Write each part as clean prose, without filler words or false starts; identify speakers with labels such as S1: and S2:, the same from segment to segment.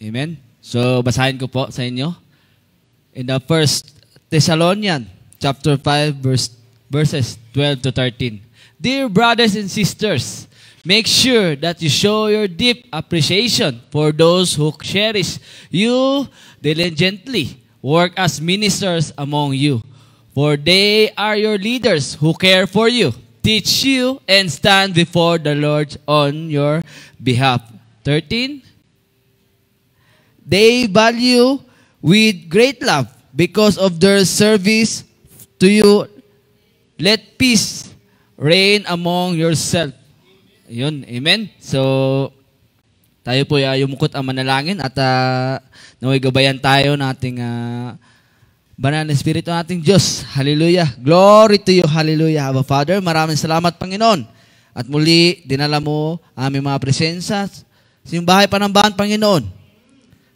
S1: Amen? So, basahin ko po sa inyo. In the First Thessalonians, chapter 5, verses 12 to 13. Dear brothers and sisters, make sure that you show your deep appreciation for those who cherish you diligently, work as ministers among you. For they are your leaders who care for you, teach you, and stand before the Lord on your behalf. 13. They value with great love because of their service to you. Let peace reign among yourself. Yun, amen. So, tayo po yumukot ang manalangin at naway gabayan tayo ng ating banal na Espiritu ng ating Diyos. Hallelujah. Glory to you. Hallelujah. Abba Father, maraming salamat, Panginoon. At muli, dinala mo aming mga presensya sa iyong bahay panambahan, Panginoon,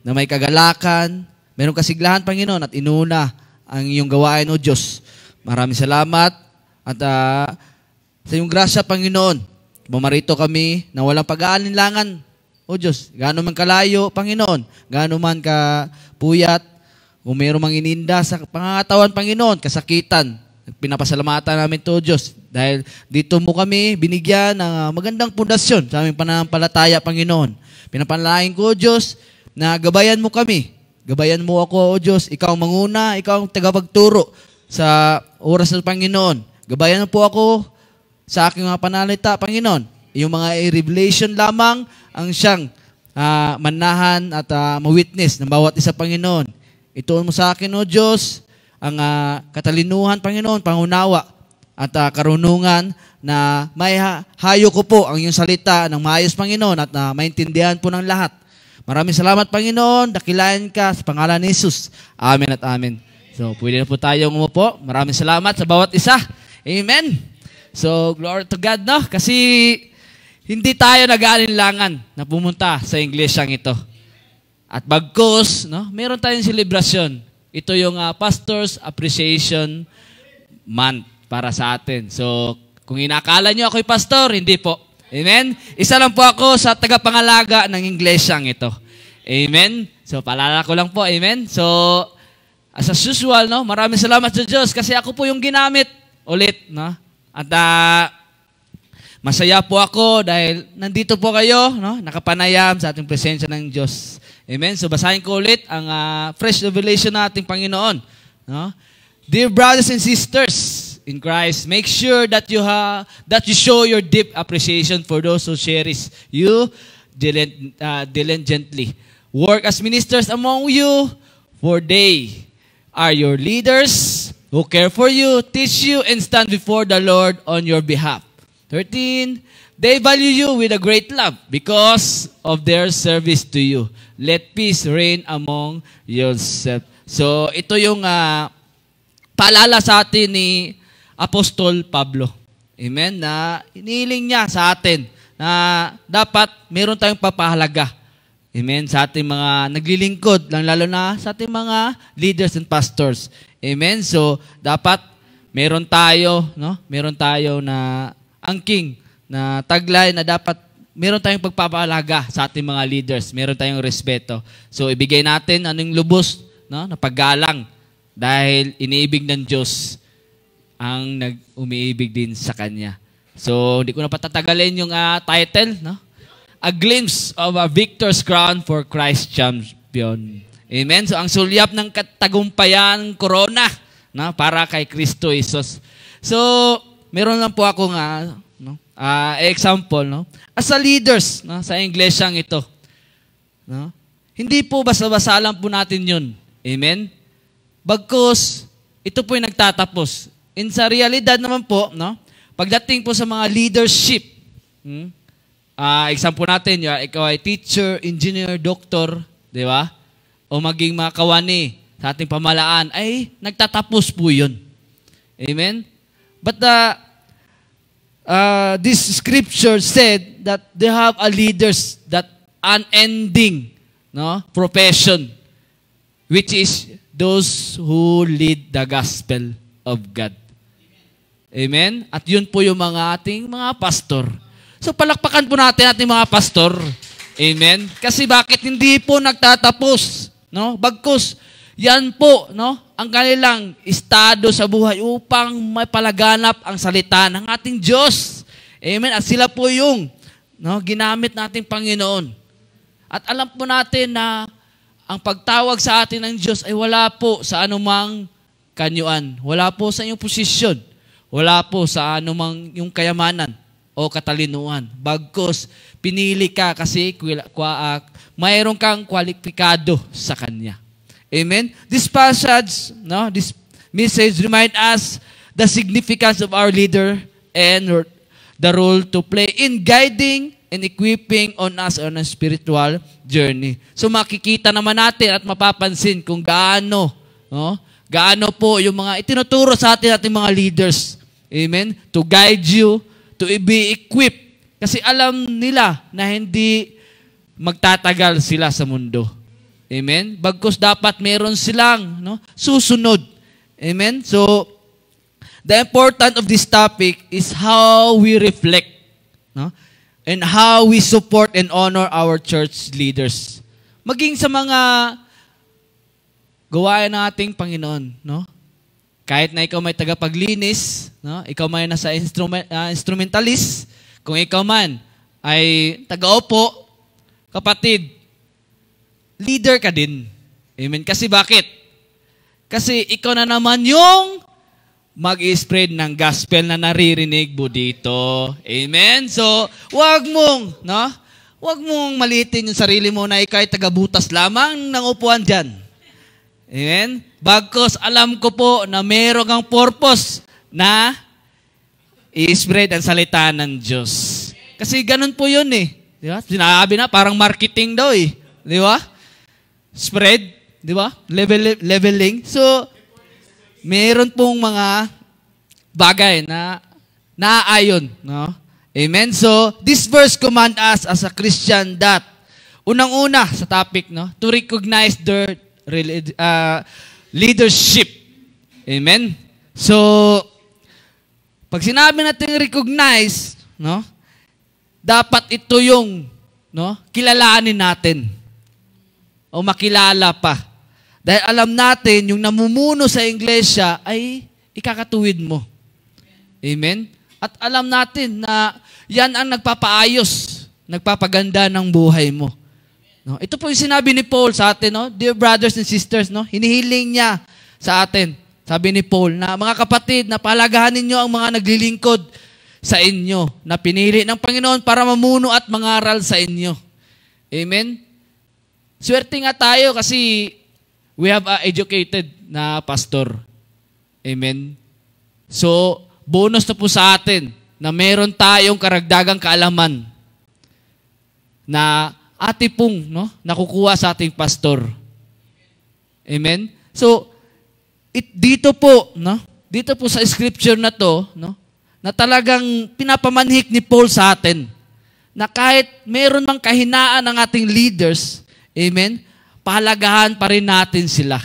S1: na may kagalakan, mayroong kasiglahan, Panginoon, at inuna ang iyong gawain, O Diyos. Maraming salamat at sa iyong grasya, Panginoon, bumarito kami na walang pag-aalinlangan, O Diyos. Gaano man kalayo, Panginoon, gaano man kapuyat, kung mayroong mang ininda sa pangangatawan, Panginoon, kasakitan, pinapasalamatan namin ito, O Diyos. Dahil dito mo kami binigyan ng magandang pundasyon sa aming pananampalataya, Panginoon. Pinapanalangin ko, O Diyos, na gabayan mo kami. Gabayan mo ako, O Diyos. Ikaw ang manguna, ikaw ang tagapagturo sa oras ng Panginoon. Gabayan mo po ako sa aking mga panalita, Panginoon. Yung mga revelation lamang ang siyang manahan at mawitness ng bawat isa, Panginoon. Ituon mo sa akin, O Diyos, ang katalinuhan, Panginoon, pangunawa at karunungan na may hayo ko po ang iyong salita ng maayos, Panginoon, at maintindihan po ng lahat. Maraming salamat, Panginoon. Dakilain ka sa pangalan ni Jesus. Amen at amen. So, pwede na po tayong umupo. Maraming salamat sa bawat isa. Amen. So, glory to God, no? Kasi hindi tayo nag-aalinlangan na pumunta sa iglesyang ito. At bagkus, no? Meron tayong selebrasyon. Ito yung Pastor's Appreciation Month para sa atin. So, kung inakala nyo ako'y pastor, hindi po. Amen? Isa lang po ako sa tagapangalaga ng iglesyang ito. Amen? So, paalala ko lang po. Amen? So, as usual, no? Maraming salamat sa Diyos kasi ako po yung ginamit ulit, no? At masaya po ako dahil nandito po kayo, no? Nakapanayam sa ating presensya ng Diyos. Amen? So, basahin ko ulit ang fresh revelation na ating Panginoon. No? Dear brothers and sisters in Christ, make sure that you show your deep appreciation for those who cherish you diligently. Work as ministers among you, for they are your leaders who care for you, teach you, and stand before the Lord on your behalf. 13, they value you with a great love because of their service to you. Let peace reign among yourself. So, ito yung paalala sa atin ni Apostol Pablo. Amen? Na inihiling niya sa atin na dapat meron tayong papahalaga. Amen? Sa ating mga naglilingkod, lalo na sa ating mga leaders and pastors. Amen? So, dapat meron tayo, no? Meron tayo na angking, na taglay na dapat meron tayong pagpapahalaga sa ating mga leaders. Meron tayong respeto. So, ibigay natin anong lubos, no? Na paggalang dahil iniibig ng Diyos ang umiibig din sa Kanya. So, hindi ko na patatagalin yung title, no? A glimpse of a victor's crown for Christ champion. Amen? So, ang sulyap ng katagumpayan, corona, no? Para kay Kristo Jesus. So, meron lang po ako example, no? As a leaders, no? Sa iglesyang ito, no? Hindi po basta-basta lang po natin yun. Amen? Bagkus, ito po yung nagtatapos. Sa realidad naman po, no? Pagdating po sa mga leadership, example natin, ikaw ay teacher, engineer, doctor, di ba? O maging mga kawani sa ating pamalaan, ay nagtatapos po yun. Amen? But this scripture said that they have a leaders that unending, no, profession, which is those who lead the gospel of God. Amen? At yun po yung mga ating mga pastor. So palakpakan po natin ating mga pastor. Amen? Kasi bakit hindi po nagtatapos? No? Bagkus, yan po, no? Ang kanilang estado sa buhay upang mapalaganap ang salita ng ating Diyos. Amen? At sila po yung ginamit nating Panginoon. At alam po natin na ang pagtawag sa atin ng Diyos ay wala po sa anumang kanyuan. Wala po sa iyong posisyon. Wala po sa anumang yung kayamanan o katalinuhan. Bagkus, pinili ka kasi mayroon kang kwalipikado sa Kanya. Amen? This passage, this message remind us the significance of our leader and the role to play in guiding and equipping on us on a spiritual journey. So makikita naman natin at mapapansin kung gaano po yung mga itinuturo sa atin ating mga leaders. Amen? To guide you, to be equipped. Kasi alam nila na hindi magtatagal sila sa mundo. Amen? Bagkus dapat meron silang susunod. Amen? So, the importance of this topic is how we reflect and how we support and honor our church leaders. Maging sa mga gawain ng ating Panginoon, kahit na ikaw may tagapaglinis, ikaw may nasa instrumentalist, kung ikaw man ay taga-opo, kapatid, leader ka din. Amen? Kasi bakit? Kasi ikaw na naman yung mag-i-spread ng gospel na naririnig mo dito. Amen? So, wag mong maliitin yung sarili mo na ikaw ay taga-butas lamang ng upuan dyan. Amen? Bagkus, alam ko po na meron kang purpose na i-spread ang salita ng Diyos. Kasi ganun po yun eh. Di ba? Sinabi na, parang marketing daw eh. Di ba? Spread. Di ba? Leveling. So, meron pong mga bagay na naaayon. Amen? So, this verse command us as a Christian that, unang-una sa topic, to recognize their leadership. Amen? So, pag sinabi natin recognize, dapat ito yung kilalanin natin o makilala pa. Dahil alam natin, yung namumuno sa iglesia ay ikakatuwid mo. Amen? At alam natin na yan ang nagpapaayos, nagpapaganda ng buhay mo. Ito po yung sinabi ni Paul sa atin, dear brothers and sisters, hinihiling niya sa atin. Sabi ni Paul na mga kapatid, na palagahan ninyo ang mga naglilingkod sa inyo, na pinili ng Panginoon para mamuno at mangaral sa inyo. Amen? Swerte nga tayo kasi we have a educated na pastor. Amen? So, bonus na po sa atin na meron tayong karagdagang kaalaman na ati pong nakukuha sa ating pastor. Amen? So, dito po sa scripture na to, na talagang pinapamanhik ni Paul sa atin, na kahit meron mang kahinaan ng ating leaders, amen, pahalagahan pa rin natin sila.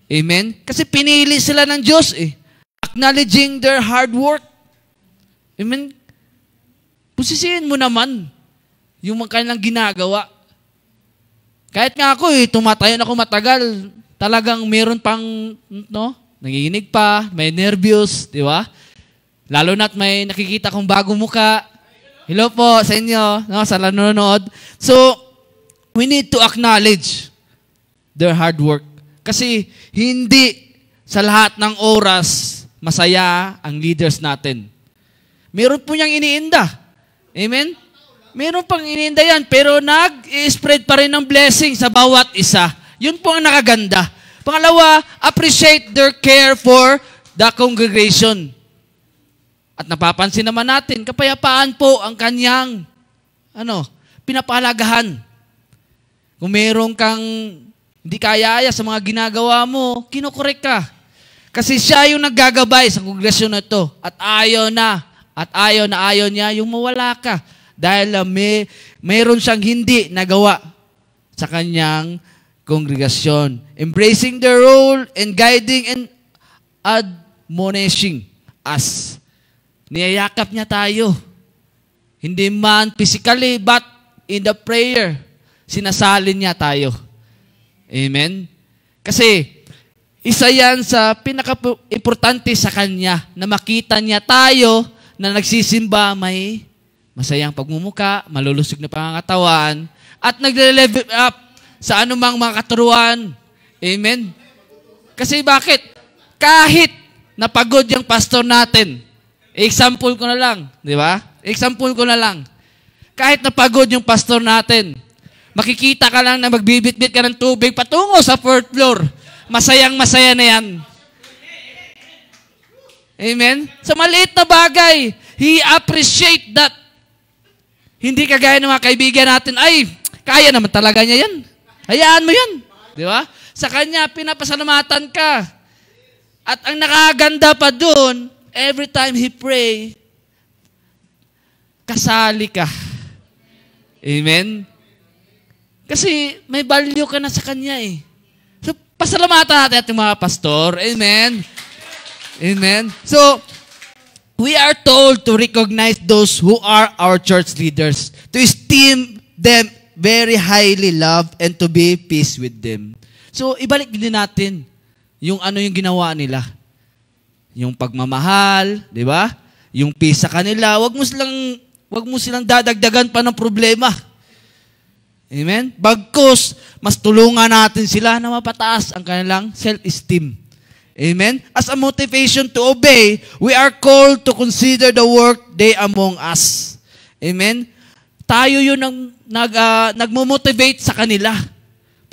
S1: Amen? Kasi pinili sila ng Diyos eh. Acknowledging their hard work. Amen? Pusisiin mo naman yung mga kanilang ginagawa. Kahit nga ako tumatayo na ako matagal, talagang meron pang, nanginginig pa, may nervyos, di ba? Lalo na't may nakikita kong bagong muka. Hello po sa inyo, sa nanonood. So, we need to acknowledge their hard work. Kasi hindi sa lahat ng oras masaya ang leaders natin. Meron po niyang iniinda. Amen? Meron pang iniinda yan, pero nag-spread pa rin ng blessing sa bawat isa. Yun po ang nakaganda. Pangalawa, appreciate their care for the congregation. At napapansin naman natin, kapayapaan po ang kanyang pinapahalagahan. Kung meron kang hindi kaya sa mga ginagawa mo, kinukorek ka. Kasi siya yung naggagabay sa kongregasyon na ito. At ayaw niya yung mawala ka. Dahil mayroon siyang hindi nagawa sa kanyang kongregasyon. Embracing the role and guiding and admonishing us. Niyayakap niya tayo. Hindi man physically, but in the prayer, sinasalin niya tayo. Amen? Kasi, isa yan sa pinaka-importante sa Kanya na makita niya tayo na nagsisimba may masayang pagmumuka, malulusog na pangangatawan, at nagle-level up sa anumang mga katuruan. Amen? Kasi bakit? Kahit napagod yung pastor natin, example ko na lang, di ba? Example ko na lang. Kahit napagod yung pastor natin, makikita ka lang na magbibitbit ka ng tubig patungo sa 4th floor. Masayang-masaya na yan. Amen? Sa maliit na bagay, he appreciate that. Hindi kagaya ng mga kaibigan natin, ay, kaya naman talaga niya yan. Hayaan mo yan. Di ba? Sa kanya, pinapasalamatan ka. At ang nakaganda pa doon, every time he pray, kasali ka. Amen? Kasi may value ka na sa kanya eh. So, pasalamatan natin ating mga pastor. Amen? Amen? So, we are told to recognize those who are our church leaders, to esteem them very highly loved, and to be peace with them. So, ibalik din natin yung ano yung ginawa nila. Yung pagmamahal, di ba? Yung peace sa kanila. Wag mo silang dadagdagan pa ng problema. Amen? Bagkus, mas tulungan natin sila na mapataas ang kanilang self-esteem. Amen? As a motivation to obey, we are called to consider the work they among us. Amen? Tayo yun ang nagmo-motivate sa kanila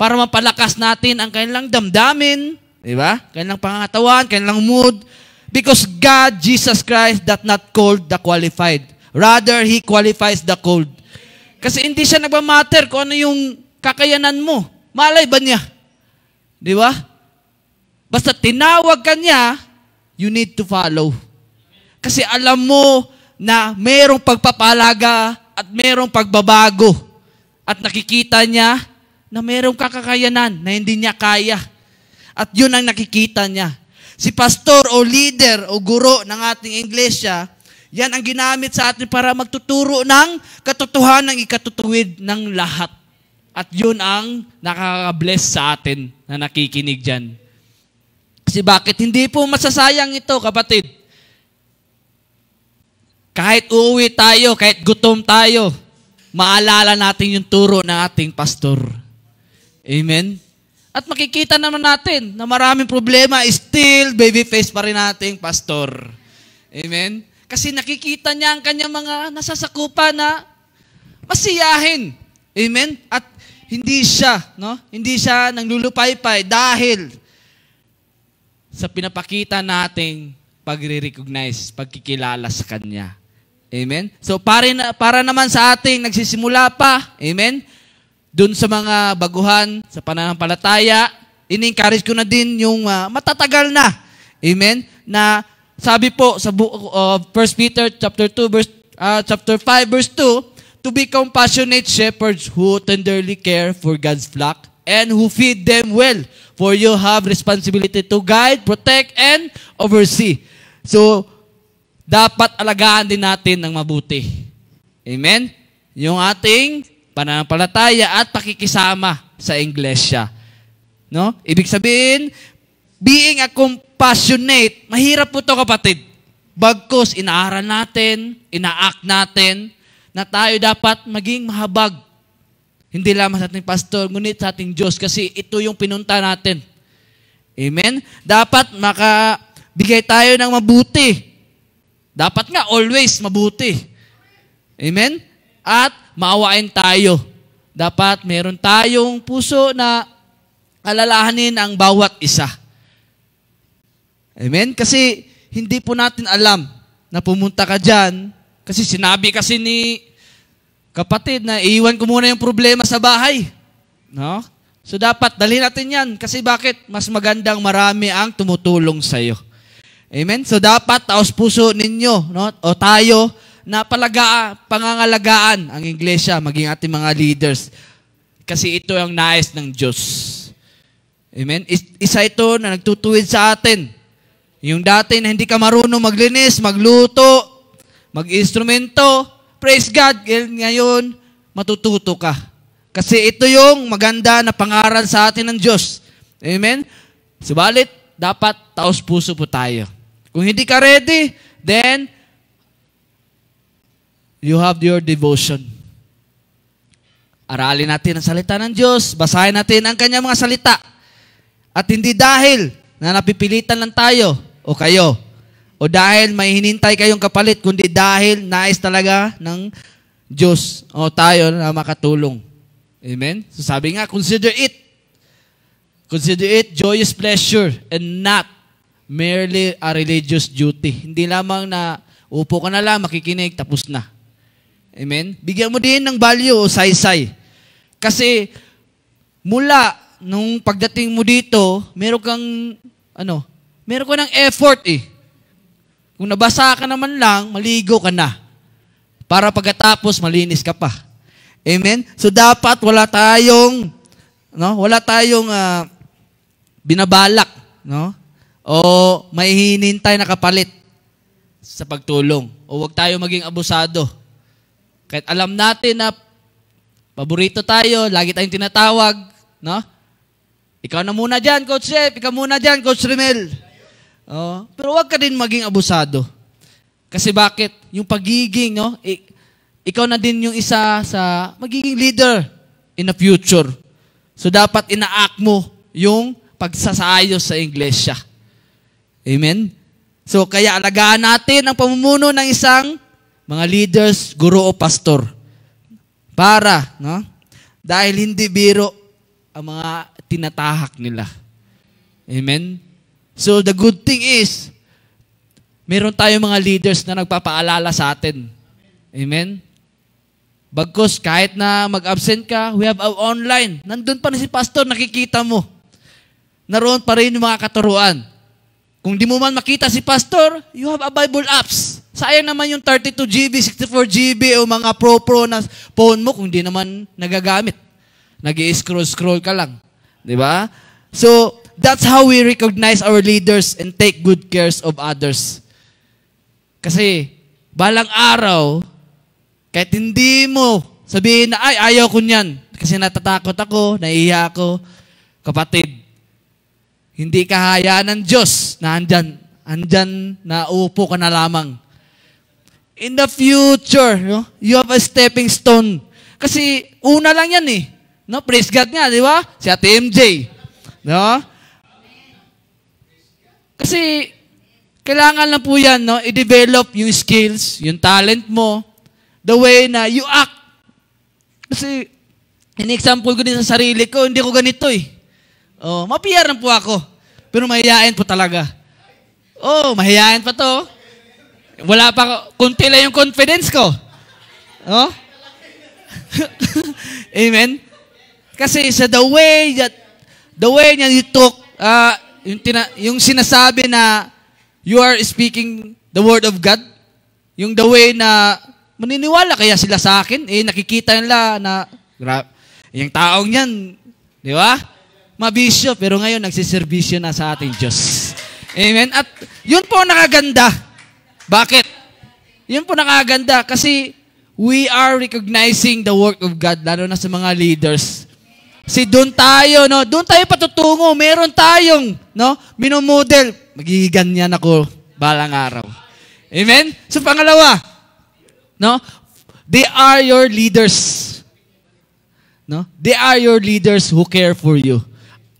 S1: para mapalakas natin ang kanilang damdamin, di ba? Kanilang pangangatawan, kanilang mood. Because God, Jesus Christ, doth not call the qualified. Rather, He qualifies the called. Kasi hindi siya nagmamatter kung ano yung kakayanan mo. Malay ba niya? Di ba? Basta tinawag ka niya, you need to follow. Kasi alam mo na mayroong pagpapalaga at mayroong pagbabago. At nakikita niya na mayroong kakakayanan na hindi niya kaya. At yun ang nakikita niya. Si pastor o leader o guro ng ating iglesia, yan ang ginamit sa atin para magtuturo ng katotohanan ng ikatutuwid ng lahat. At yun ang nakaka-bless sa atin na nakikinig dyan. Kasi bakit? Hindi po masasayang ito, kapatid. Kahit uuwi tayo, kahit gutom tayo, maalala natin yung turo ng ating pastor. Amen? At makikita naman natin na maraming problema, still baby face pa rin nating pastor. Amen? Kasi nakikita niya ang kanyang mga nasasakupan na masiyahin. Amen? At hindi siya nanglulupaypay dahil sa pinapakita nating pagre-recognize, pagkikilala sa Kanya. Amen? So, para naman sa ating nagsisimula pa, amen? Doon sa mga baguhan, sa pananampalataya, in-encourage ko na din yung matatagal na. Amen? Na sabi po sa book of 1 Peter chapter 5 verse 2, to be compassionate shepherds who tenderly care for God's flock and who feed them well, for you have responsibility to guide, protect, and oversee. So, dapat alagaan din natin ng mabuti. Amen? Yung ating pananampalataya at pakikisama sa iglesia. No? Ibig sabihin, being a compassionate, mahirap po ito, kapatid. Bagkus, inaaral natin, ina-act natin, na tayo dapat maging mahabag. Hindi lamang sa ating pastor, ngunit sa ating Diyos, kasi ito yung pinunta natin. Amen? Dapat makabigay tayo ng mabuti. Dapat nga, always mabuti. Amen? At maawain tayo. Dapat meron tayong puso na alalahanin ang bawat isa. Amen? Kasi hindi po natin alam na pumunta ka dyan. Kasi sinabi kasi ni kapatid na iiwan ko muna yung problema sa bahay. No? So dapat dalhin natin yan. Kasi bakit? Mas magandang marami ang tumutulong sa iyo. Amen? So dapat taos puso ninyo, no? O tayo, na pangangalagaan ang iglesia, maging ating mga leaders. Kasi ito ang nais ng Diyos. Amen? Isa ito na nagtutuwid sa atin. Yung dati na hindi ka marunong maglinis, magluto, mag-instrumento, praise God, ngayon, matututo ka. Kasi ito yung maganda na pangaral sa atin ng Diyos. Amen? Subalit, dapat taos puso po tayo. Kung hindi ka ready, then you have your devotion. Aralin natin ang salita ng Diyos, basahin natin ang kanyang mga salita. At hindi dahil na napipilitan lang tayo o kayo, o dahil may hinintay kayong kapalit, kundi dahil nais talaga ng Diyos o tayo na makatulong. Amen? So sabi nga, consider it joyous pleasure and not merely a religious duty. Hindi lamang na upo ka na lang, makikinig, tapos na. Amen? Bigyan mo din ng value o saysay. Kasi mula nung pagdating mo dito, meron kang ng effort eh. Kung nabasa ka naman lang, maligo ka na. Para pagkatapos, malinis ka pa. Amen? So dapat wala tayong binabalak, no? O may hinintay na kapalit sa pagtulong. O wag tayo maging abusado. Kahit alam natin na paborito tayo, lagi tayong tinatawag, no? Ikaw na muna dyan, Coach Jeff. Ikaw muna dyan, Coach Remel. Pero wag ka din maging abusado. Kasi bakit? Yung pagiging, no? Ikaw na din yung isa sa magiging leader in the future. So dapat ina-act mo yung pagsasayos sa iglesia. Amen? So kaya alagaan natin ang pamumuno ng isang mga leaders, guro o pastor. Para, no? Dahil hindi biro ang mga tinatahak nila. Amen? So the good thing is, meron tayong mga leaders na nagpapaalala sa atin. Amen? Bagkus, kahit na mag-absent ka, we have online. Nandun pa na si pastor, nakikita mo. Naroon pa rin yung mga katuruan. Kung di mo man makita si pastor, you have a Bible apps. Sayang naman yung 32 GB, 64 GB o mga pro na phone mo kung di naman nagagamit. Nag-i-scroll ka lang. Di ba? So, that's how we recognize our leaders and take good care of others. Kasi, balang araw, kahit hindi mo sabihin na, ay, ayaw ko niyan. Kasi natatakot ako, naiiya ako. Kapatid, hindi kahayaan ng Diyos na andyan na uupo ka na lamang. In the future, no, you have a stepping stone. Kasi una lang yan eh. No, praise God nga, di ba? Si Ate MJ. No? Kasi kailangan lang po yan, no, i-develop yung skills, yung talent mo, the way na you act. Kasi, in-example ko din sa sarili ko, hindi ko ganito eh. Mapiyar na po ako. Pero mahihain po talaga. Mahihain pa to. Wala pa, kunti lang yung confidence ko. Amen? Kasi sa the way niya you talk, yung sinasabi na you are speaking the word of God, yung the way na maniniwala kaya sila sa akin, nakikita nila na, yung taong yan, di ba? Mabisyo, pero ngayon nagsiservisyo na sa ating Diyos. Amen? At yun po nakaganda. Bakit? Yun po nakaganda kasi we are recognizing the work of God, lalo na sa mga leaders. Kasi doon tayo patutungo, meron tayong, no, minomodel. Magiganyan ako balang araw. Amen? So pangalawa, no? They are your leaders. No? They are your leaders who care for you.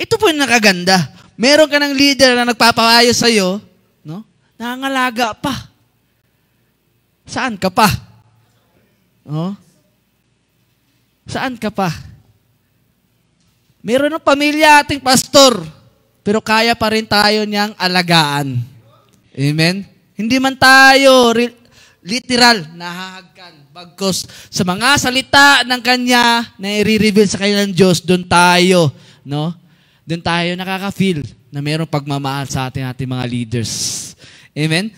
S1: Ito po yung nakaganda. Meron ka ng leader na nagpapayo sa iyo, no? Nangangalaga pa. Saan ka pa? No? Saan ka pa? Meron ng pamilya ating pastor, pero kaya pa rin tayo niyang alagaan. Amen? Hindi man tayo literal nahahagkan. Bagkus sa mga salita ng Kanya na i-reveal sa Kanya ng Diyos, doon tayo, no? Doon tayo nakaka-feel na mayroong pagmamahal sa ating mga leaders. Amen?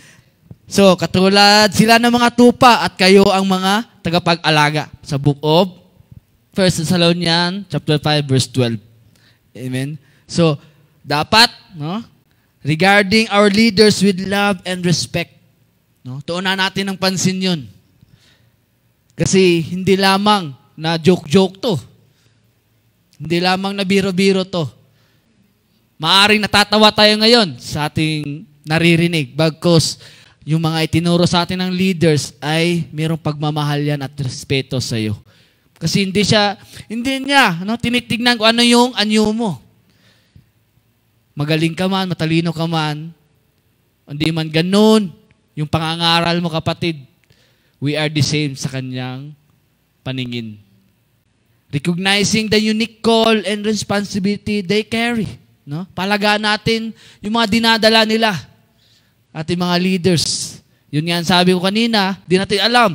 S1: So, katulad sila ng mga tupa at kayo ang mga tagapag-alaga sa book of 1 Thessalonians chapter 5 verse 12. Amen? So, dapat, no? Regarding our leaders with love and respect. No? Tuunan natin ng pansin yun. Kasi hindi lamang na joke-joke to. Hindi lamang na biro-biro to. Maaring natatawa tayo ngayon sa ating naririnig. Bagkus yung mga itinuro sa atin ng leaders ay mayroong pagmamahal yan at respeto sa iyo. Kasi hindi niya tinitignan kung ano yung anyo mo. Magaling ka man, matalino ka man, hindi man ganun, yung pangangaral mo kapatid, we are the same sa kanyang paningin. Recognizing the unique call and responsibility they carry. No? Palagaan natin yung mga dinadala nila. Ating mga leaders. Yun nga sabi ko kanina, di natin alam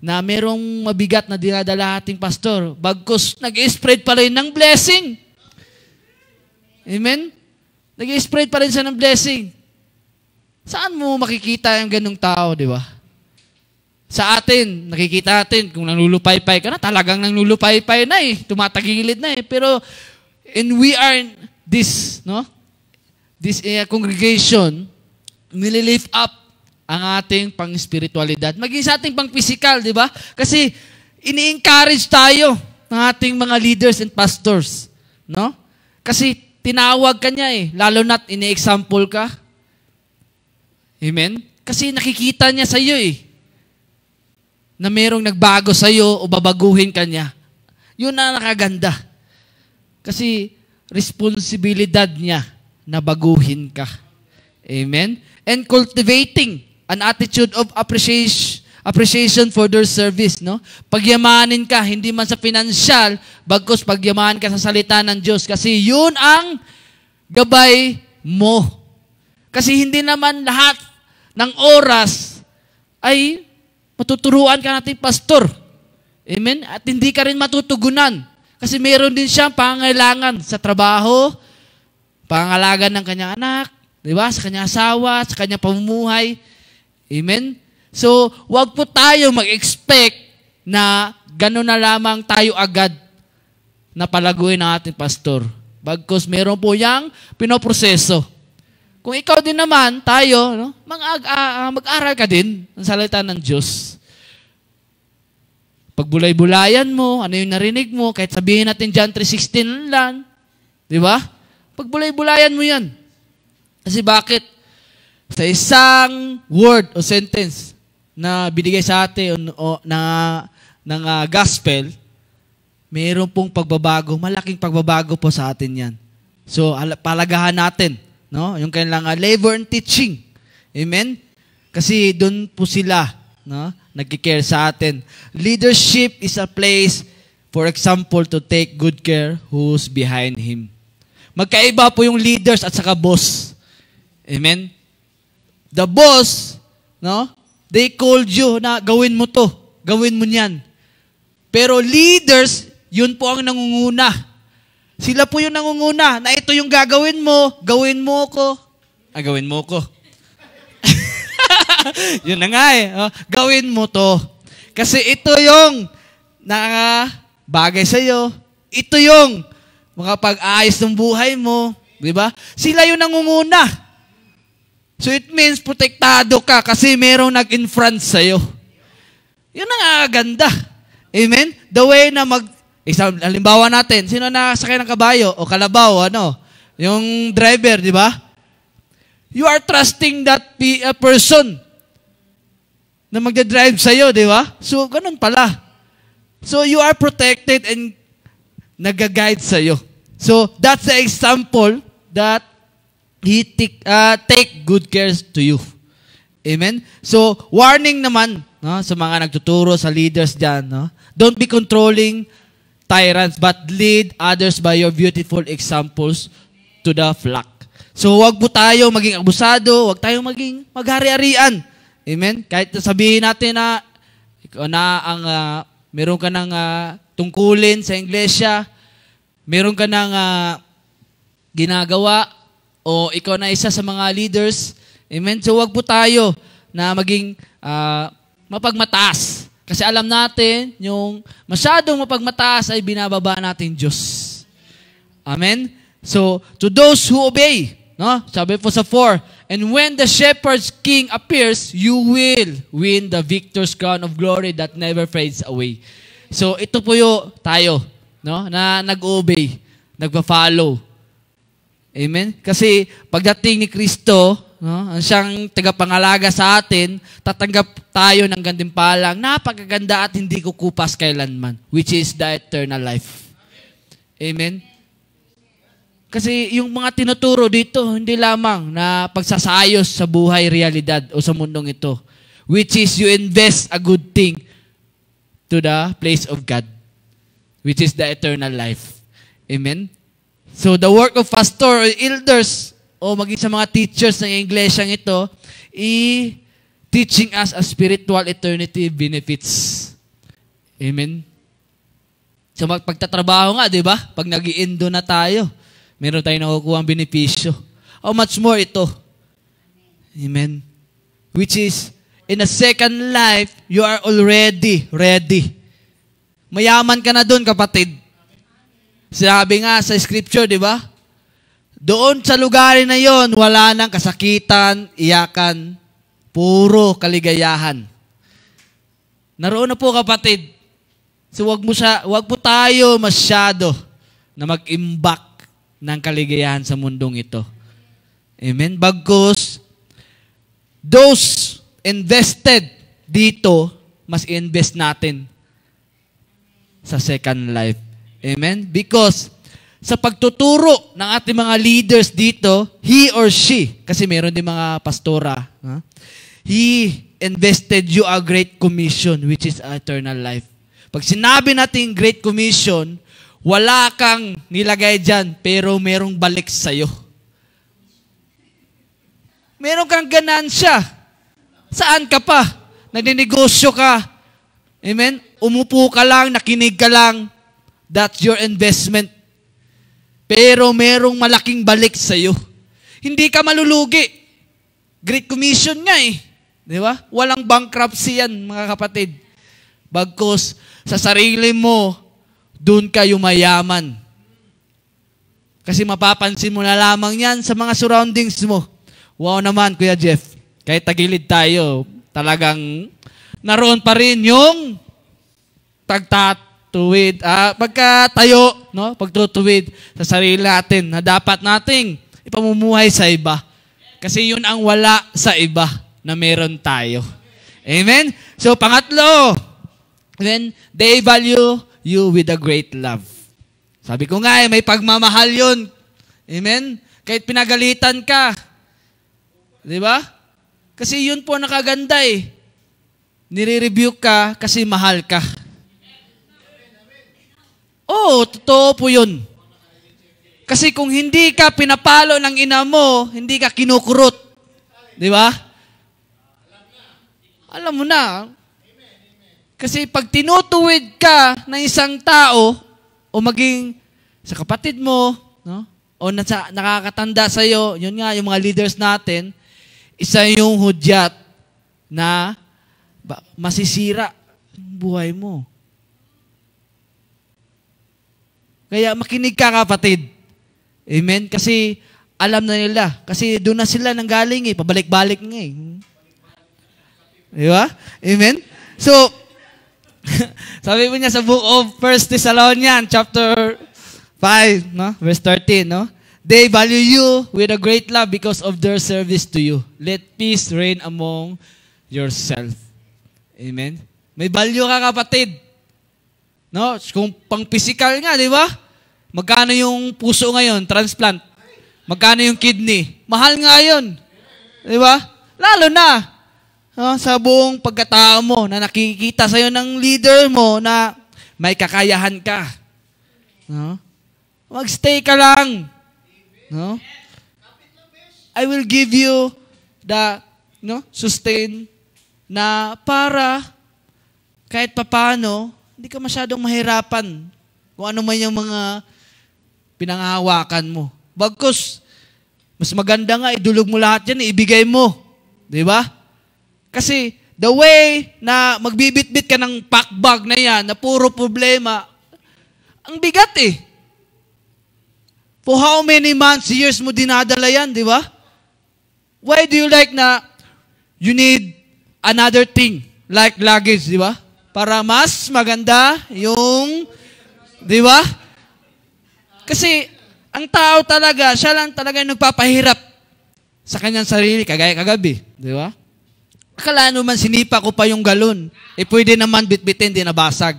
S1: na merong mabigat na dinadala ating pastor. Bagkus nag-spread pa rin ng blessing. Amen? Nag-spread pa rin siya ng blessing. Saan mo makikita yung ganung tao, di ba? Sa atin, nakikita natin, kung nanglulupay-pay ka na, talagang nanglulupay-pay na eh. Tumatagilid na eh. Pero, and we are this congregation, nililift up ang ating pang-spiritualidad. Maging sa ating pang-physical, di ba? Kasi, ini-encourage tayo ng ating mga leaders and pastors. No? Kasi, tinawag ka niya eh. Lalo na't ini-example ka. Amen? Kasi nakikita niya sa iyo eh. Na merong nagbago sa iyo o babaguhin ka niya. Yun na nakaganda. Kasi responsibilidad niya na baguhin ka. Amen? And cultivating an attitude of appreciation for their service. No? Pagyamanin ka, hindi man sa financial, bagkus pagyamanin ka sa salita ng Diyos. Kasi yun ang gabay mo. Kasi hindi naman lahat ng oras ay matuturuan ka natin, pastor. Amen? At hindi ka rin matutugunan. Kasi meron din siyang pangangailangan sa trabaho, pangangalaga ng kanyang anak, di ba? Sa kanyang asawa, sa kanyang pamumuhay. Amen? So, wag po tayo mag-expect na gano'n na lamang tayo agad na palaguin ng ating pastor. Bagkus meron po yang pinoproseso. Kung ikaw din naman, tayo, no, mag-aral ka din ng salita ng Diyos. Pagbulay-bulayan mo, ano yung narinig mo, kahit sabihin natin John 3:16 lang, di ba? Pagbulay-bulayan mo yan. Kasi bakit? Sa isang word o sentence na binigay sa atin ng gospel, mayroon pong pagbabago, malaking pagbabago po sa atin yan. So, palagahan natin. No? Yung kanilang labor and teaching. Amen? Kasi doon po sila nagkikare sa atin. Leadership is a place, for example, to take good care who's behind him. Magkaiba po yung leaders at saka boss. Amen? The boss, they called you na gawin mo to. Gawin mo niyan. Pero leaders, yun po ang nangunguna. Sila po yung nangunguna na ito yung gagawin mo, gawin mo ko. Gawin mo ko. Yun na nga eh. Gawin mo to. Kasi ito yung bagay sa'yo. Ito yung makapag-ayos ng buhay mo. Diba? Sila yung nangunguna. So it means protektado ka kasi merong nag-in-front sa'yo. Yun ang ganda. Amen? The way na halimbawa natin, sino nakasakay ng kabayo o kalabaw, yung driver, di ba? You are trusting that person na magdadrive sa'yo, di ba? So, ganun pala. So, you are protected and nag-guide sa'yo. So, that's the example that He take good care to you. Amen? So, warning naman sa mga nagtuturo, sa leaders dyan, don't be controlling tyrants, but lead others by your beautiful examples to the flock. So, wag po tayo maging abusado, wag tayong maging maghari-harian. Amen? Kahit sabihin natin na meron ka ng tungkulin sa iglesia, meron ka ng ginagawa, o ikaw na isa sa mga leaders. Amen? So, wag po tayo na maging mapagmataas. Kasi alam natin, yung masyadong mapagmataas ay binababa natin Diyos. Amen? So, to those who obey, sabi po sa 4, and when the shepherd's king appears, you will win the victor's crown of glory that never fades away. So, ito po yung tayo, no? Na nag-obey, nagpa-follow. Amen? Kasi pagdating ni Kristo, no, ang siyang tagapangalaga sa atin, tatanggap tayo ng gantimpalang napakaganda at hindi kukupas kailanman, which is the eternal life. Amen? Kasi yung mga tinuturo dito, hindi lamang na pagsasayos sa buhay realidad o sa mundong ito, which is you invest a good thing to the place of God, which is the eternal life. Amen? So the work of pastor or elders o maging sa mga teachers ng iglesyang ito, teaching us a spiritual eternity benefits. Amen? So pagtatrabaho nga, di ba? Pag nag-i-endo na tayo, meron tayong nakukuha ang benepisyo. How much more ito? Amen? Which is, in a second life, you are already ready. Mayaman ka na doon, kapatid. Sinabi nga sa scripture, di ba? Doon sa lugar na yon, wala nang kasakitan, iyakan, puro kaligayahan. Naroon na po, kapatid. So wag po tayo masyado na mag-imbak ng kaligayahan sa mundong ito. Amen? Bagkus, those invested dito, mas invest natin sa second life. Amen? Because sa pagtuturo ng ating mga leaders dito, he or she, kasi meron din mga pastora, he invested you a great commission, which is eternal life. Pag sinabi natin great commission, wala kang nilagay dyan, pero merong balik sa'yo. Meron kang ganansya. Saan ka pa? Nagninegosyo ka. Amen? Umupo ka lang, nakinig ka lang. That's your investment. Pero merong malaking balik sa'yo. Hindi ka malulugi. Great Commission nga eh. Di ba? Walang bankruptcy yan, mga kapatid. Bagkus, sa sarili mo, doon ka yumayaman. Kasi mapapansin mo na lamang yan sa mga surroundings mo. Wow naman, Kuya Jeff. Kahit tagilid tayo, talagang naroon pa rin yung pagtatuwid, pagkatayo, no? Pagtutuwid sa sarili natin na dapat nating ipamumuhay sa iba. Kasi yun ang wala sa iba na meron tayo. Amen? So, pangatlo, then, they value you with a great love. Sabi ko nga, may pagmamahal yun. Amen? Kahit pinagalitan ka. Di ba? Kasi yun po nakaganda eh. Nire-review ka kasi mahal ka. Oo, totoo po yun. Kasi kung hindi ka pinapalo ng ina mo, hindi ka kinukurot. Di ba? Alam mo na. Kasi pag tinutuwid ka ng isang tao, o maging sa kapatid mo, no? O nakakatanda sa'yo, yun nga, yung mga leaders natin, isa yung hudyat na masisira ang buhay mo. Kaya makinig ka, kapatid. Amen? Kasi alam na nila. Kasi doon na sila nanggaling eh. Pabalik-balik nga eh. Di ba? Amen? So, sabi mo niya sa book of 1 Thessalonians, chapter 5, no? Verse 13, no? They value you with a great love because of their service to you. Let peace reign among yourself. Amen? May value ka, kapatid. No? Kung pang-physical nga, di ba? Magkano yung puso ngayon, transplant? Magkano yung kidney? Mahal nga yun. Di ba? Lalo na, no, sa buong pagkatao mo na nakikita sa'yo ng leader mo na may kakayahan ka. No? Magstay ka lang. No? I will give you the sustain na para kahit papano, hindi ka masyadong mahirapan kung ano man yung mga pinanghahawakan mo. Bagkus, mas maganda nga, idulog mo lahat yan, ibigay mo. Di ba? Kasi the way na magbibit-bit ka ng packbag na yan, na puro problema, ang bigat eh. For how many months, years mo dinadala yan, di ba? Why do you like na you need another thing, like luggage, di ba? Para mas maganda yung, di ba? Kasi, ang tao talaga, siya lang talaga yung nagpapahirap sa kanyang sarili, kagaya kagabi. Di ba? Akala naman, sinipa ko pa yung galon. Pwede naman bitbitin, di nabasag.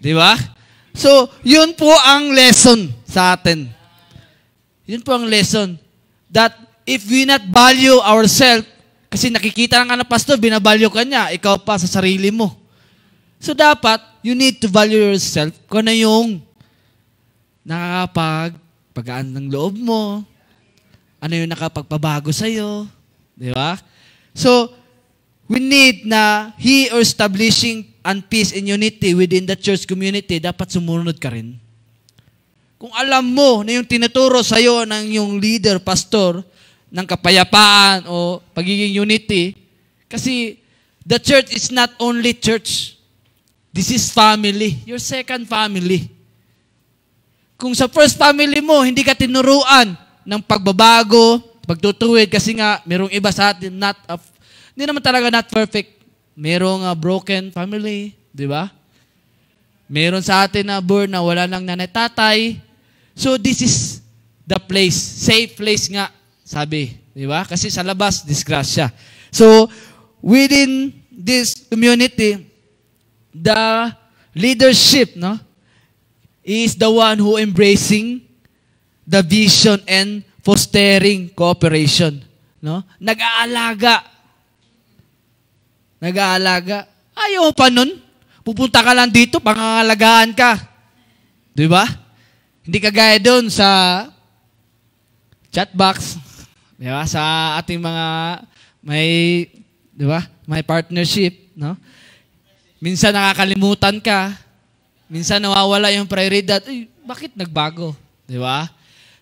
S1: Di ba? So, yun po ang lesson sa atin. Yun po ang lesson. That if we not value ourselves, kasi nakikita nga ng pastor, binavalue ka niya, ikaw pa sa sarili mo. So dapat, you need to value yourself kung ano yung nakakapagpagaan ng loob mo, ano yung nakapagpabago sa'yo, di ba? So, we need na He or establishing and peace and unity within the church community, dapat sumunod ka rin. Kung alam mo na yung tinuturo sa'yo ng yung leader, pastor, ng kapayapaan o pagiging unity, kasi the church is not only church. This is family. Your second family. Kung sa first family mo, hindi ka tinuruan ng pagbabago, pagtutuwid, kasi nga, merong iba sa atin, hindi naman talaga not perfect. Merong broken family, di ba? Meron sa atin na born na wala nang nanay-tatay. So this is the place, safe place nga, sabi, di ba? Kasi sa labas, disgrasya. So, within this community, the leadership, no, is the one who embracing the vision and fostering cooperation, no? Nag-aalaga. Ayaw pa nun. Pupunta ka lang dito, pangangalagaan ka. Di ba? Hindi ka gaya doon sa chatbox, di ba? Sa ating mga di ba? May partnership, no? Minsan nakakalimutan ka. Minsan nawawala yung prioridad. Bakit nagbago? Di ba?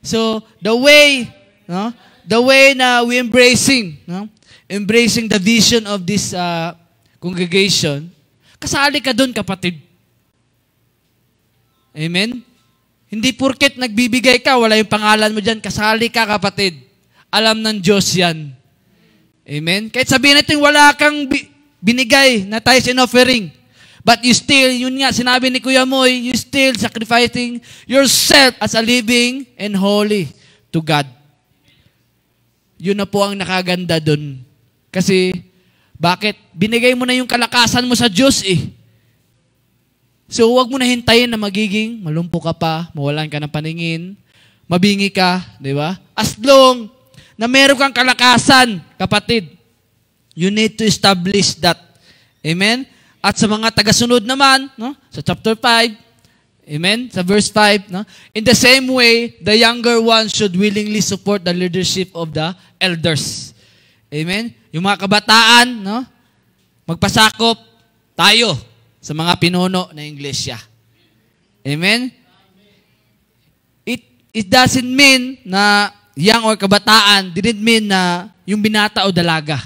S1: So, the way na we embracing the vision of this congregation, kasali ka doon, kapatid. Amen? Hindi porket nagbibigay ka, wala yung pangalan mo dyan, kasali ka, kapatid. Alam ng Diyos yan. Amen? Kahit sabihin natin, wala kang binigay na tithes and offering, but you still, yun nga, sinabi ni Kuya Moy, you still sacrificing yourself as a living and holy to God. Yun na po ang nakaganda doon. Kasi, bakit? Binigay mo na yung kalakasan mo sa Diyos eh. So, huwag mo na hintayin na magiging malumpo ka pa, mawalan ka ng paningin, mabingi ka, di ba? As long na meron kang kalakasan, kapatid, you need to establish that. Amen? At sa mga tagasunod naman, no? Sa chapter 5, amen? Sa verse 5, no? In the same way, the younger ones should willingly support the leadership of the elders. Amen? Yung mga kabataan, no? Magpasakop tayo sa mga pinuno na iglesia. Amen? It doesn't mean na young or kabataan, didn't mean na yung binata o dalaga.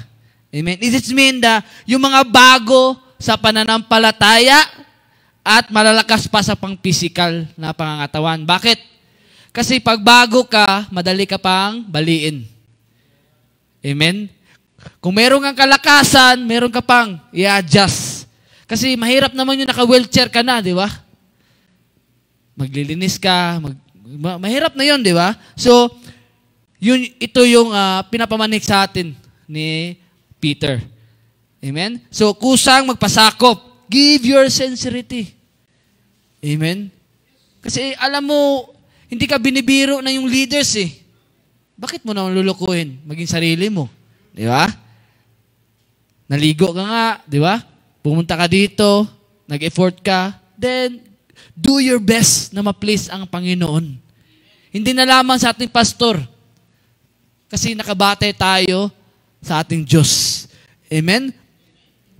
S1: Amen? It just mean na yung mga bago sa pananampalataya at malalakas pa sa pang-physical na pangangatawan. Bakit? Kasi pag bago ka, madali ka pang baliin. Amen? Kung meron kang kalakasan, meron ka pang i-adjust. Kasi mahirap naman yung naka-wheelchair ka na, di ba? Maglilinis ka, mahirap na yun, di ba? So, ito yung pinapamanik sa atin ni Peter. Amen? So, kusang magpasakop. Give your sincerity. Amen? Kasi alam mo, hindi ka binibiro na yung leaders eh. Bakit mo naman lulukuhin? Maging sarili mo. Di ba? Naligo ka nga, di ba? Pumunta ka dito, nag-effort ka, then, do your best na ma-please ang Panginoon. Hindi na lamang sa ating pastor. Kasi nakabate tayo sa ating Diyos. Amen?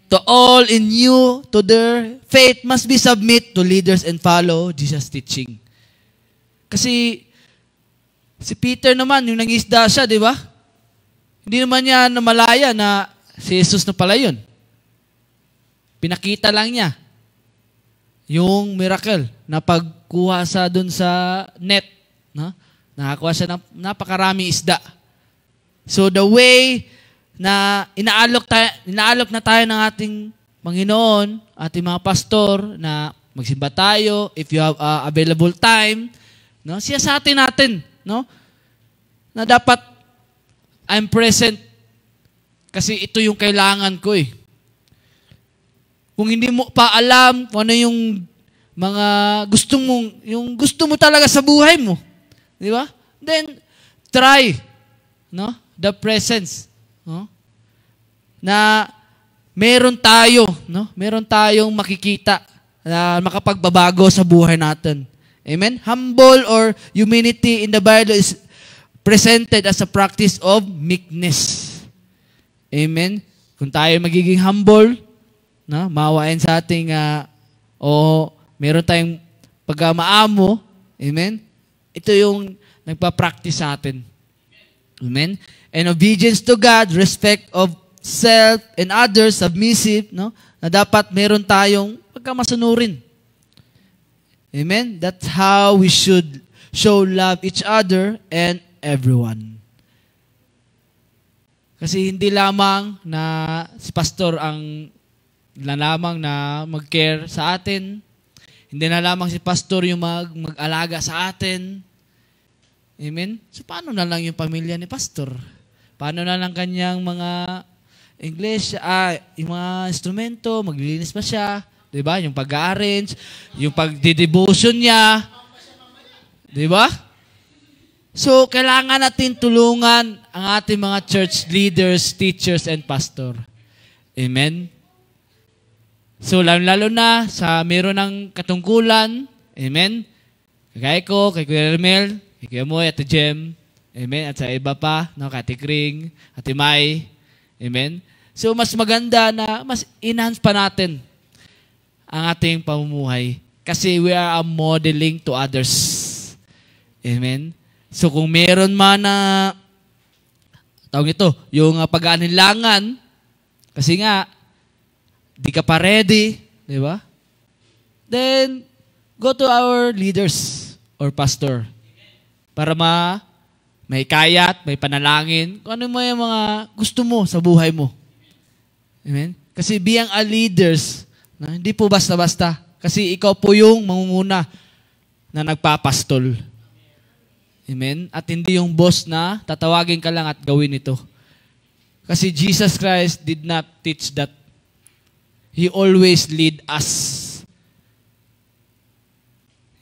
S1: To all in you, to their faith must be submit to leaders and follow Jesus' teaching. Kasi, si Peter naman, yung nangisda siya, di ba? Hindi naman niya namalaya na si Jesus na pala yun. Pinakita lang niya yung miracle na pagkuha sa dun sa net. No? Nakakuha siya ng napakarami isda. So the way na inaalok na tayo ng ating Panginoon, ating mga pastor, na magsimba tayo, if you have available time, no? Siyasatin natin, no? Na dapat I'm present kasi ito yung kailangan ko eh. Kung hindi mo pa alam kung ano yung mga yung gusto mo talaga sa buhay mo, di ba? Then try, no? The presence, no? Na meron tayo, no? Meron tayong makikita na makapagbabago sa buhay natin. Amen? Humble or humility in the Bible is presented as a practice of meekness. Amen? Kung tayo magiging humble, no? Maawain sa ating, meron tayong pagmaamo, amen? Ito yung nagpa-practice sa atin. Amen? And obedience to God, respect of self and others, submissive, no? Na dapat meron tayong pagkamasunurin. Amen? That's how we should show love each other and everyone. Kasi hindi lamang na si pastor ang lamang na mag-care sa atin. Hindi na lamang si pastor yung mag-alaga sa atin. Amen? So, paano na lang yung pamilya ni pastor? Paano na lang kanyang mga English, yung mga instrumento, maglilinis pa siya, di ba? Yung pag-arrange, yung pag-devotion niya, di ba? So, kailangan natin tulungan ang ating mga church leaders, teachers, and pastor. Amen? So, lalo na sa meron ng katungkulan, amen? Kagaya ko, kay Kuya Ramel, kay Kuya Moy, at Jem, amen? At sa iba pa, no? Kati Kring, Ate May, amen? So, mas maganda na mas enhance pa natin ang ating pamumuhay kasi we are modeling to others. Amen? So, kung meron man na, tawag ito, yung pag-aanilangan, kasi nga, di ka pa ready, di ba? Then, go to our leaders or pastor para may kayat, may panalangin, kung ano mo yung mga gusto mo sa buhay mo. Amen? Kasi being a leaders, hindi po basta-basta. Kasi ikaw po yung mangunguna na nagpapastol. Amen? At hindi yung boss na tatawagin ka lang at gawin ito. Kasi Jesus Christ did not teach that. He always lead us.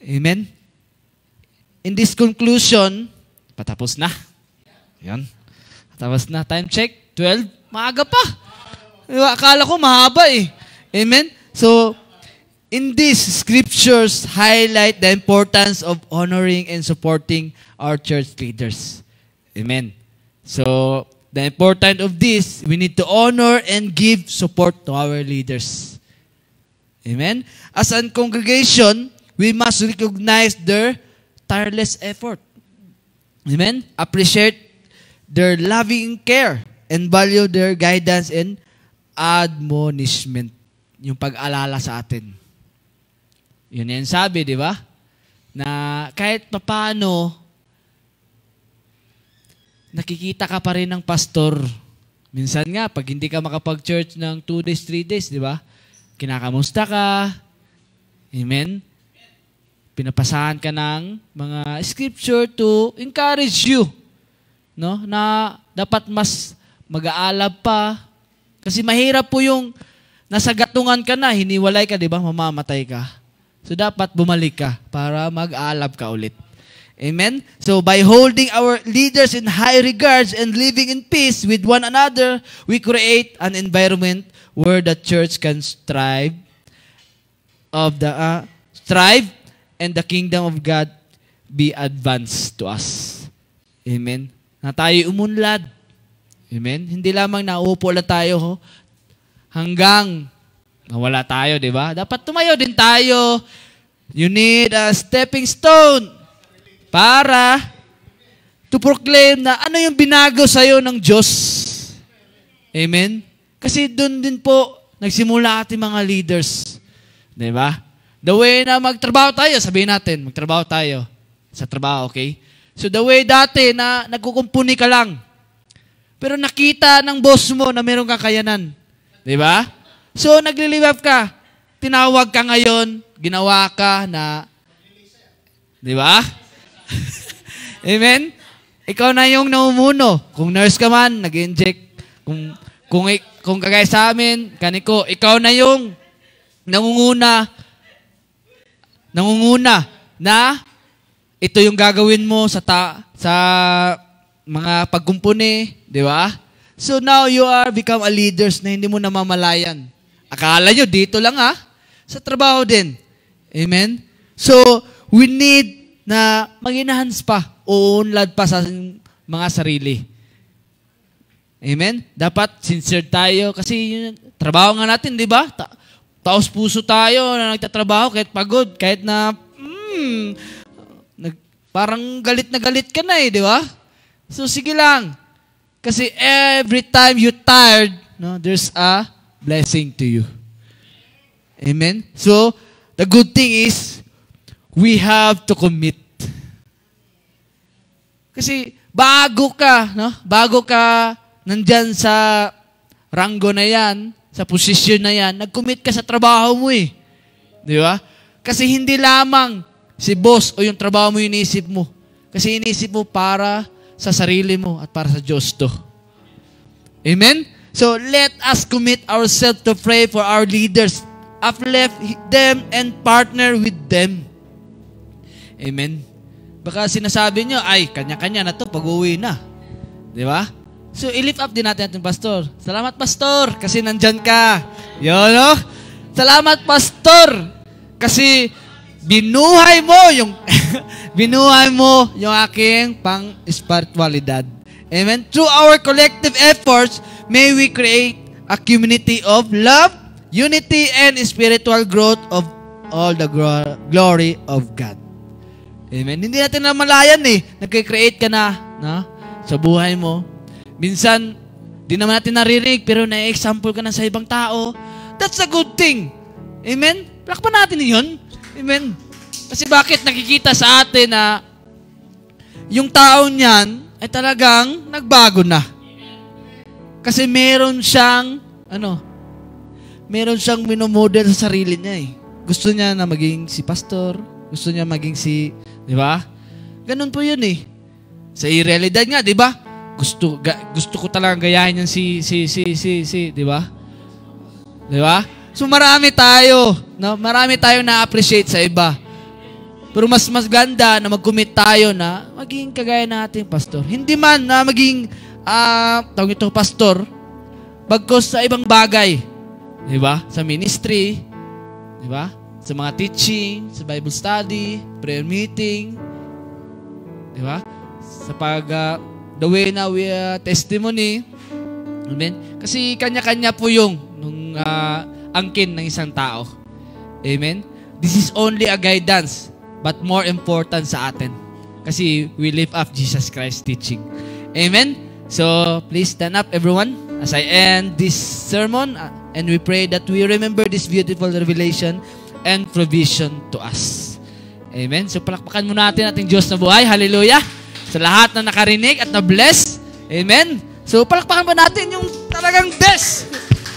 S1: Amen? In this conclusion, patapos na. Yan. Patapos na. Time check, 12. Maaga pa. Akala ko mahaba eh. Amen? So, in these scriptures highlight the importance of honoring and supporting our church leaders. Amen. So, the importance of this, we need to honor and give support to our leaders. Amen. As a congregation, we must recognize their tireless effort. Amen. Appreciate their loving care and value their guidance and admonishment. Yung pag-alala sa atin. Yun yung sabi, di ba? Na kahit papaano, nakikita ka pa rin ng pastor. Minsan nga, pag hindi ka makapag-church ng 2 days, 3 days, di ba? Kinakamusta ka. Amen? Pinapasahan ka ng mga scripture to encourage you. No? Na dapat mas mag-aalab pa. Kasi mahirap po yung nasa gatungan ka na, hiniwalay ka, di ba? Mamamatay ka. So, dapat bumalik ka para mag-aalab ka ulit. Amen? So, by holding our leaders in high regards and living in peace with one another, we create an environment where the church can strive and the kingdom of God be advanced to us. Amen? Na tayo umunlad. Amen? Hindi lamang nauupo lang tayo hanggang nawala tayo, di ba? Dapat tumayo din tayo. You need a stepping stone para to proclaim na ano yung binago sa'yo ng Diyos. Amen? Kasi doon din po nagsimula ating mga leaders. Di ba? The way na magtrabaho tayo, sabihin natin, magtrabaho tayo sa trabaho, okay? So the way dati na nagkukumpuni ka lang, pero nakita ng boss mo na mayroong kakayanan. Di ba? So, nagli-live up ka. Tinawag ka ngayon, ginawa ka na, di ba? Amen? Ikaw na yung namumuno. Kung nurse ka man, nag-inject. Kung kagaya sa amin, kaniko, ikaw na yung nangunguna na ito yung gagawin mo sa mga pagkumpuni, di ba? So now you are become a leaders na hindi mo namamalayan. Akala nyo, dito lang sa trabaho din. Amen? So, we need na mag-enhance pa, uunlad pa sa mga sarili. Amen? Dapat sincere tayo kasi yun, trabaho nga natin, di ba? Taos puso tayo na nagtatrabaho kahit pagod, kahit na parang galit na galit ka na di ba? So sige lang. Kasi every time you tired, there's a blessing to you. Amen? So, the good thing is, we have to commit. Kasi bago ka nandyan sa ranggo na yan, sa posisyon na yan, nag-commit ka sa trabaho mo Di ba? Kasi hindi lamang si boss o yung trabaho mo yung iniisip mo. Kasi iniisip mo para sa sarili mo at para sa Diyos to. Amen? So, let us commit ourselves to pray for our leaders, uplift them, and partner with them. Amen? Baka sinasabi nyo, ay, kanya-kanya na to, pag-uwi na. Di ba? So, i-lift up din natin ating pastor. Salamat, pastor, kasi nandyan ka. Yun, no? Salamat, pastor, kasi binuhay mo yung binuhay mo yung aking pang-spiritualidad. Amen? Through our collective efforts, may we create a community of love, unity, and spiritual growth of all the glory of God. Amen? Hindi natin namalayan nagkikreate ka na sa buhay mo. Minsan, di naman natin naririnig, pero na-example ka na sa ibang tao. That's a good thing. Amen? Plakpan natin yun. Amen? Kasi bakit nakikita sa atin na yung tao niyan ay talagang nagbago na. Kasi meron siyang minomodel sa sarili niya Gusto niya na maging si pastor, gusto niya maging si, di ba? Ganun po yun Sa realidad nga, di ba? Gusto ko talagang gayahin yan si, di ba? Di ba? So marami tayo, marami tayong na-appreciate sa iba. Pero mas ganda na mag-commit tayo na maging kagaya nating pastor. Hindi man na maging tawag ito pastor, bagkos sa ibang bagay. Di ba? Sa ministry, di ba? Sa mga teaching, sa Bible study, prayer meeting, di ba? Sa the way na we testimony. Amen? Kasi kanya-kanya po yung angkin ng isang tao. Amen? This is only a guidance, but more important sa atin. Kasi we live up Jesus Christ teaching. Amen? So, please stand up everyone as I end this sermon and we pray that we remember this beautiful revelation and provision to us. Amen? So, palakpakan muna natin ating Diyos na buhay. Hallelujah! Sa lahat na nakarinig at na-bless. Amen? So, palakpakan ba natin yung talagang best?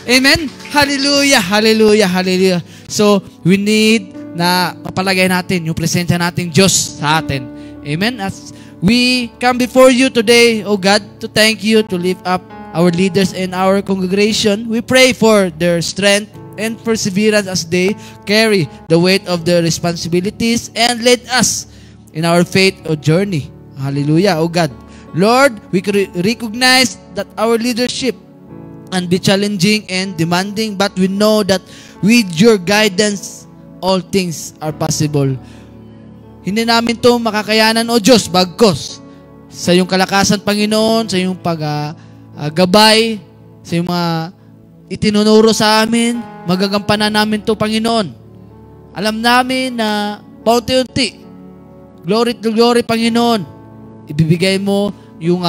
S1: Amen? Hallelujah! Hallelujah! Hallelujah! So, we need na mapalagay natin yung presensya nating Diyos sa atin. Amen? As we come before you today, O God, to thank you, to lift up our leaders and our congregation. We pray for their strength and perseverance as they carry the weight of their responsibilities and lead us in our faith or journey. Hallelujah, O God. Lord, we recognize that our leadership can be challenging and demanding, but we know that with your guidance, all things are possible. Hindi namin to makakayanan, O Diyos, bagkos sa iyong kalakasan, Panginoon, sa iyong paggabay, sa iyong mga itinunuro sa amin, magagampanan namin to, Panginoon. Alam namin na paunti-unti, glory to glory, Panginoon, ibibigay mo yung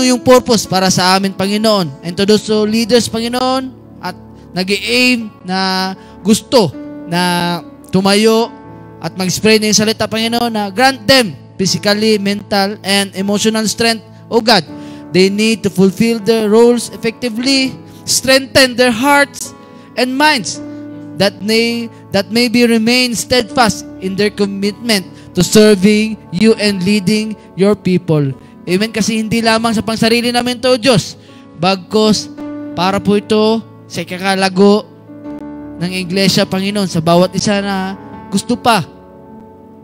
S1: yung purpose para sa amin, Panginoon. And to those leaders, Panginoon, at nag-i-aim na gusto na tumayo at mag-spread ng salita, Panginoon, na grant them physically, mental, and emotional strength. Oh God, they need to fulfill their roles effectively, strengthen their hearts, and minds, that may be remain steadfast in their commitment to serving you and leading your people. Amen. Kasi hindi lamang sa pangsarili namin to, Diyos, bagkos para po ito sa kakalago ng Iglesia, Panginoon, sa bawat isa na gusto pa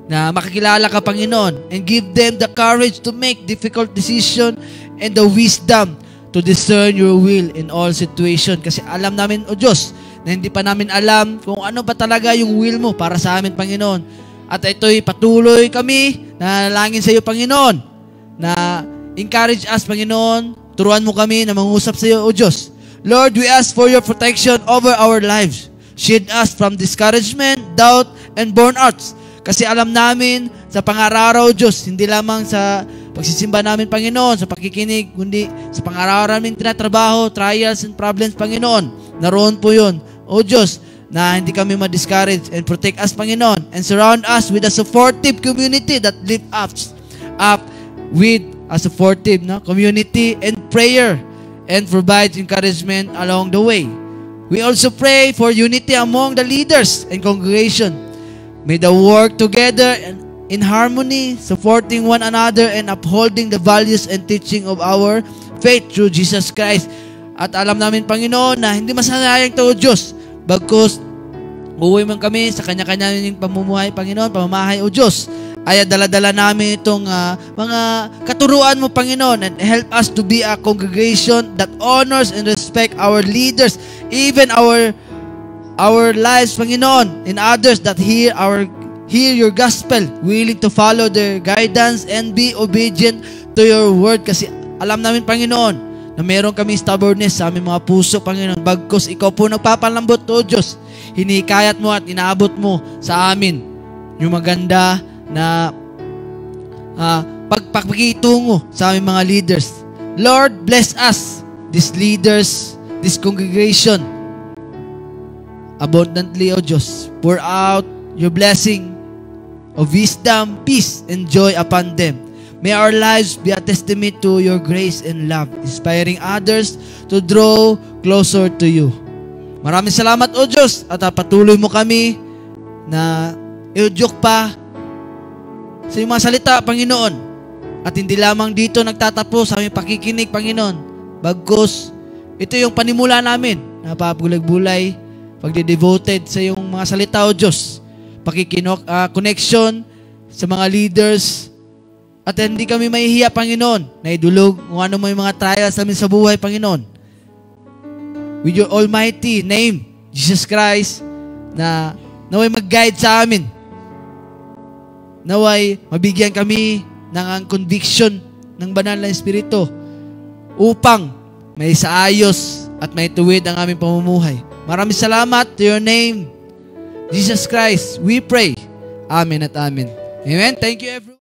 S1: na makakilala ka, Panginoon, and give them the courage to make difficult decision and the wisdom to discern your will in all situation. Kasi alam namin, O Diyos, na hindi pa namin alam kung ano ba talaga yung will mo para sa amin, Panginoon. At ito'y patuloy kami na nalangin sa iyo, Panginoon, na encourage us, Panginoon, turuan mo kami na mangusap sa iyo, O Diyos. Lord, we ask for your protection over our lives. Shield us from discouragement, doubt, and burnouts. Kasi alam namin sa pang-araw, Diyos, hindi lamang sa pagsisimba namin, Panginoon, sa pakikinig, kundi sa pang-araw namin tinatrabaho, trials and problems, Panginoon. Naroon po yun. O Diyos, na hindi kami ma-discourage, and protect us, Panginoon, and surround us with a supportive community that lift up with a supportive community and prayer, and provides encouragement along the way. We also pray for unity among the leaders and congregation. May they work together in harmony, supporting one another and upholding the values and teaching of our faith through Jesus Christ. At alam namin, Panginoon, na hindi masasayang ito, O Diyos, bagkus uwi man kami sa kanya-kanya ng pamumuhay, Panginoon, pamamahay, O Diyos, ay dala-dala namin itong mga katuruan mo, Panginoon, and help us to be a congregation that honors and respect our leaders, even our lives, Panginoon, and others that hear your gospel, willing to follow their guidance and be obedient to your word. Kasi alam namin, Panginoon, na meron kami stubbornness sa aming mga puso, Panginoon, bagkus ikaw po nagpapalambot, O Diyos. Hinikayat mo at inaabot mo sa amin yung maganda na pagpakitungo sa aming mga leaders. Lord, bless us, these leaders, this congregation, abundantly, O Diyos. Pour out your blessing of wisdom, peace, and joy upon them. May our lives be a testimony to your grace and love, inspiring others to draw closer to you. Maraming salamat, O Diyos, at patuloy mo kami na iudyok pa sa iyong mga salita, Panginoon. At hindi lamang dito nagtatapos sa aming pakikinig, Panginoon. Bagkus, ito yung panimula namin, napapagulag-bulay, pagde-devoted sa iyong mga salita, O Diyos. Connection sa mga leaders. At hindi kami mahihiya, Panginoon, na idulog kung ano mo yung mga trials namin sa buhay, Panginoon. With your almighty name, Jesus Christ, na naway mag-guide sa amin. Naway mabigyan kami ng conviction ng banal na Espiritu upang may saayos at may tuwid ang aming pamumuhay. Maraming salamat to your name, Jesus Christ. We pray. Amen at amen. Amen. Thank you, everyone.